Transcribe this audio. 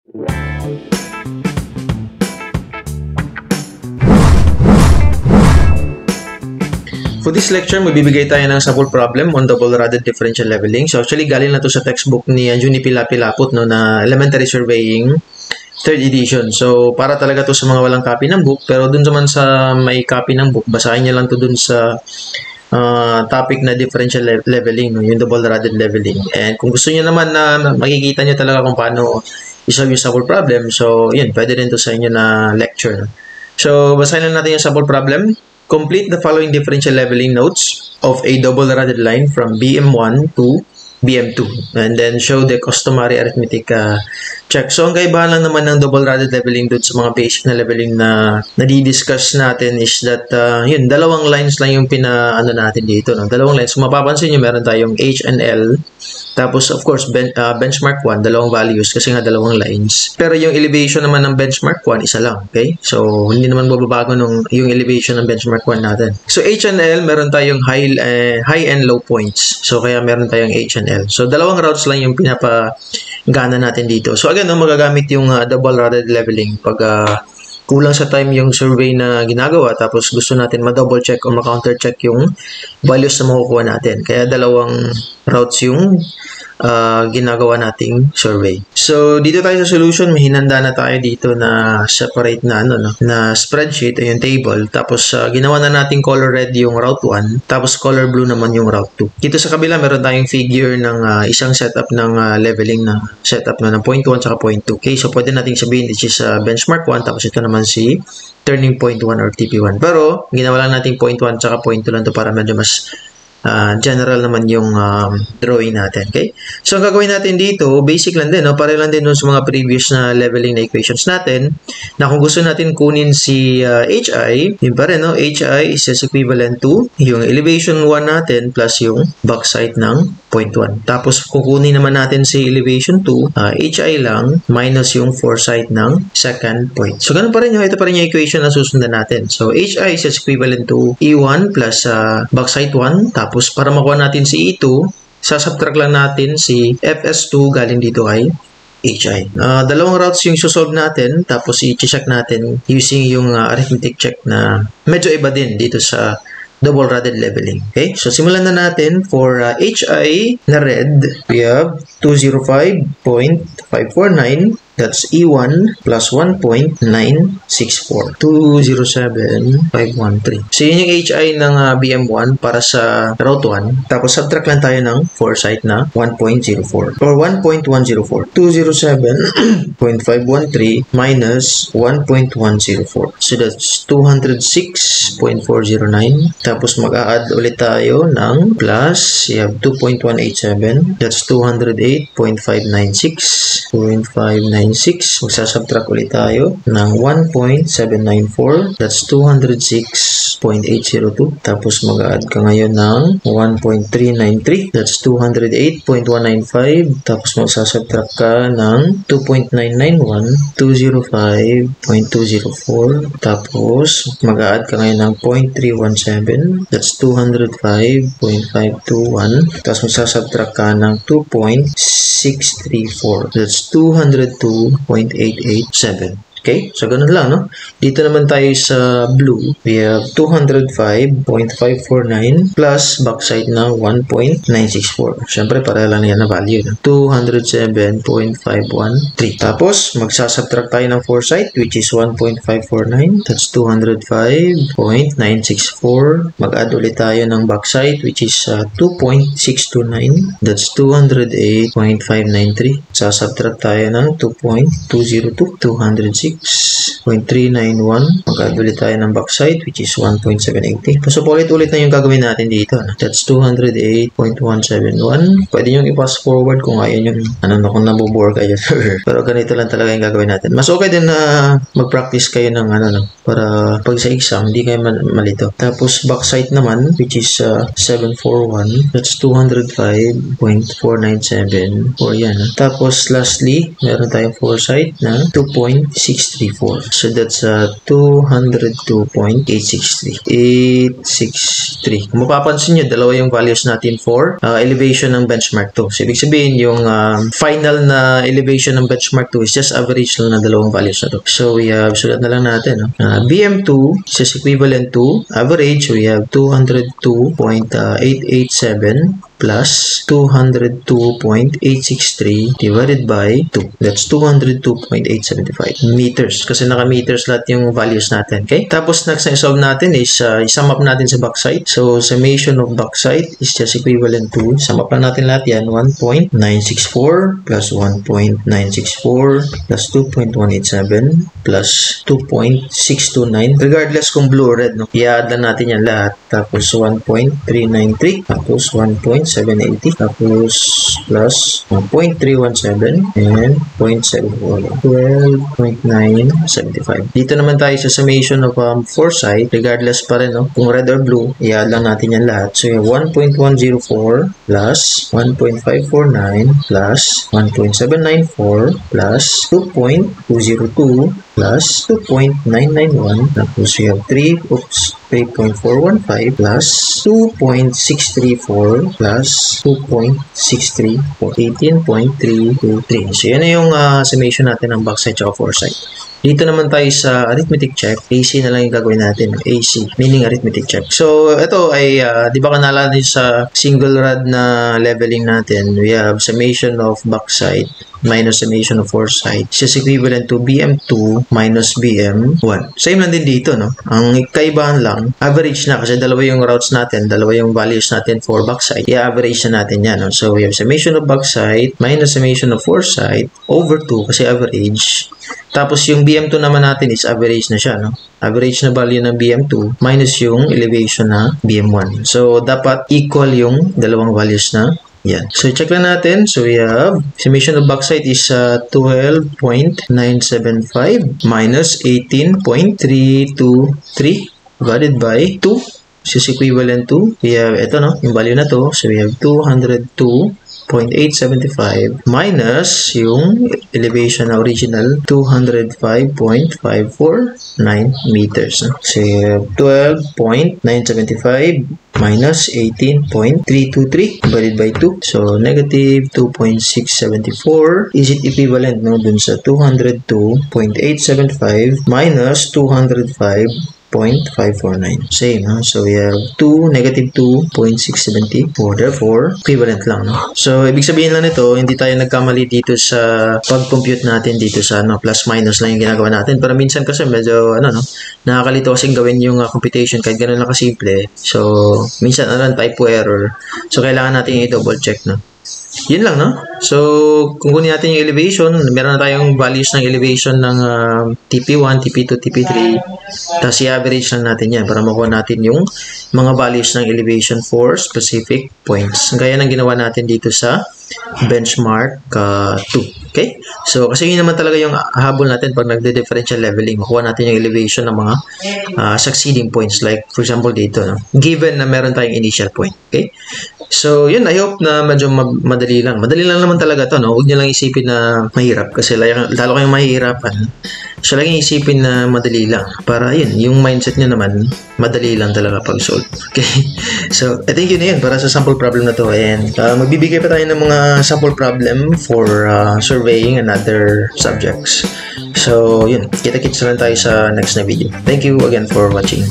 For this lecture, magbibigay tayo ng sample problem on double-rotted differential leveling. So actually, galing na to sa textbook ni Juni Pilapilapot, no, na Elementary Surveying 3rd edition. So para talaga to sa mga walang copy ng book, pero dun naman sa may copy ng book, basahin niyo lang to dun sa topic na differential leveling, no, yung double-rotted leveling. And kung gusto niyo naman na makikita niyo talaga kung paano isolve yung sample problem, so yun, pwede rin to sa inyo na lecture. No? So basahin lang natin yung sample problem. Complete the following differential leveling notes of a double-rotted line from BM1 to BM2 and then show the customary arithmetic check. So, ang kaibahan lang naman ng double-rotted leveling doon sa mga basic na leveling na nadi-discuss natin is that yun, dalawang lines lang yung pina-ano natin dito. No? Dalawang lines. Kung mapapansin nyo, meron tayong H and L. Tapos, of course, benchmark 1, dalawang values kasi nga dalawang lines. Pero yung elevation naman ng benchmark 1, isa lang. Okay? So, hindi naman mababago yung elevation ng benchmark 1 natin. So, H and L, meron tayong high and low points. So, kaya meron tayong H and L. So, dalawang routes lang yung pinapagana natin dito. So, again, magagamit yung double-rotted leveling pag kulang sa time yung survey na ginagawa tapos gusto natin ma-double check o ma-counter check yung values na makukuha natin. Kaya dalawang routes yung ginagawa nating survey. So, dito tayo sa solution, may hinanda na tayo dito na separate na, na spreadsheet, o yung table. Tapos, ginawa na natin color red yung route 1, tapos color blue naman yung route 2. Dito sa kabila, meron tayong figure ng isang setup ng leveling na setup na ng point 1 at point 2. Okay, so pwede natin sabihin, this is benchmark 1, tapos ito naman si turning point 1 or TP1. Pero, ginawa lang natin point 1 at point 2 lang to para medyo mas general naman yung drawing natin. Okay? So, ang gagawin natin dito, basic lang din, no? Pareho lang din dun sa mga previous na leveling na equations natin, na kung gusto natin kunin si HI, yun pa rin, no? HI is equivalent to yung elevation 1 natin plus yung backside ng point 1. Tapos, kukunin naman natin si elevation 2, HI lang, minus yung foresight ng second point. So, ganun pa rin yung, ito pa rin yung equation na susundan natin. So, HI is equivalent to E1 plus backside 1, tapos, para makuha natin si E2, sasubtract lang natin si FS2 galing dito kay HI. Dalawang routes yung susolve natin, tapos i-check natin using yung arithmetic check na medyo iba din dito sa double-rotted leveling. Okay? So, simulan na natin. For HI na red, we have 205.549. That's E1 plus 1.964. 207.513. So, yun yung HI ng BM1 para sa route 1. Tapos, subtract lang tayo ng foresight na 1.04 or 1.104. 207.513 minus 1.104. So, that's 206.409. Tapos, mag-a-add ulit tayo ng plus. You have 2.187. That's 208.596. 0.596. Magsasubtract ulit tayo ng 1.794. That's 206.802. Tapos mag-add ka ngayon ng 1.393. That's 208.195. Tapos magsasubtract ka ng 2.991. 205.204. Tapos mag-add ka ngayon ng 0.317. That's 205.521. Tapos magsasubtract ka ng 2.634. That's 202.887. Okay? So, ganun lang, no? Dito naman tayo sa blue. We have 205.549 plus backside na 1.964. Siyempre, pareha lang yan na value. No? 207.513. Tapos, magsasubtract tayo ng foresight, which is 1.549. That's 205.964. Mag-add ulit tayo ng backside, which is 2.629. That's 208.593. Sasubtract tayo ng 2.202. 206. 6.391. Mag-add ulit tayo ng backside, which is 1.780. So, ulit-ulit na yung gagawin natin dito. That's 208.171. Pwede nyo i-pass forward kung ayaw nyo. Kung nabubore kayo. Pero ganito lang talaga yung gagawin natin. Mas okay din na mag-practice kayo ng para pag sa exam, hindi kayo malito. Tapos, backside naman, which is 741. That's 205.497. Or yan. Tapos, lastly, meron tayong foresight na 2.6 863.863. So that's 202.863. Kung mapapansin nyo, dalawa yung values natin for elevation ng benchmark 2. So, ibig sabihin, yung final na elevation ng benchmark 2 is just average lang na dalawang values na to. So, we have, sulat na lang natin, BM2 is equivalent to average. So, we have 202.887 plus 202.863 divided by 2. That's 202.875 meters. Kasi naka-meters lahat yung values natin. Okay? Tapos, next na solve natin is i-sum up natin sa backside. So, summation of backside is just equivalent to, sum up natin lahat yan, 1.964 plus 1.964 plus 2.187 plus 2.629. Regardless kung blue or red, no? I-add lang natin yan lahat. Tapos, 1.393. Tapos, 1.780. Tapos, plus 1.317 and 0.74. 12.975. Dito naman tayo sa summation of foresight. Regardless pa rin, no? Kung red or blue, i-add lang natin yan lahat. So, 1.104 plus 1.549 plus 1.794 plus 2.202 plus 2.991. Tapos, we have 3.415 plus 2.634 plus 2.634. 18.323. So, yan na yung summation natin ng backside at foresight. Dito naman tayo sa arithmetic check. AC na lang yung gagawin natin. AC, meaning arithmetic check. So, ito ay, di ba kanala din sa single rod na leveling natin, we have summation of backside minus summation of foresight. It's just equivalent to BM2 minus BM1. Same lang din dito, no? Ang kaibahan lang, average na kasi dalawa yung routes natin, dalawa yung values natin for backside. I-average na natin yan, no? So, we have summation of backside minus summation of foresight over 2 kasi average. Tapos, yung BM2 naman natin is average na siya, no? Average na value ng BM2 minus yung elevation na BM1. So, dapat equal yung dalawang values na yan. So, check lang natin. So, we have summation of backside is 12.975 minus 18.323 divided by 2. This is equivalent to, we have, ito, no? Yung value na to. So, we have 202.875 minus yung elevation na original 205.549 meters. So, we have 12.975 minus 18.323 divided by 2. So, negative 2.674. Is it equivalent, no, dun sa 202.875 minus 205.549. Same, no? So, we have negative 2.674. Therefore, equivalent lang, no? So, ibig sabihin lang nito, hindi tayo nagkamali dito sa pag-compute natin dito sa plus minus lang yung ginagawa natin. Pero minsan kasi medyo, no, nakakalito kasing gawin yung computation kahit ganun lang kasimple. So, minsan, typo error. So, kailangan natin i-double check, no? Yun lang, no? So, kung kunin natin yung elevation, meron na tayong values ng elevation ng TP1, TP2, TP3. Tapos, i-average lang natin yan para makuha natin yung mga values ng elevation for specific points. Gaya ng ginawa natin dito sa benchmark 2. Okay? So, kasi yun naman talaga yung habol natin pag nagde-differential leveling. Makuha natin yung elevation ng mga succeeding points. Like, for example, dito, no? Given na meron tayong initial point. Okay? So, yun, I hope na medyo madali lang. Madali lang naman talaga to, no? Huwag nyo lang isipin na mahirap kasi lalo kayong mahihirapan. So, laging isipin na madali lang. Para yun, yung mindset nyo naman, madali lang talaga pag-solve. Okay? So, I think yun na yun para sa sample problem na to. And magbibigay pa tayo ng mga sample problem for surveying and other subjects. So, yun. Kita-kits na lang tayo sa next na video. Thank you again for watching.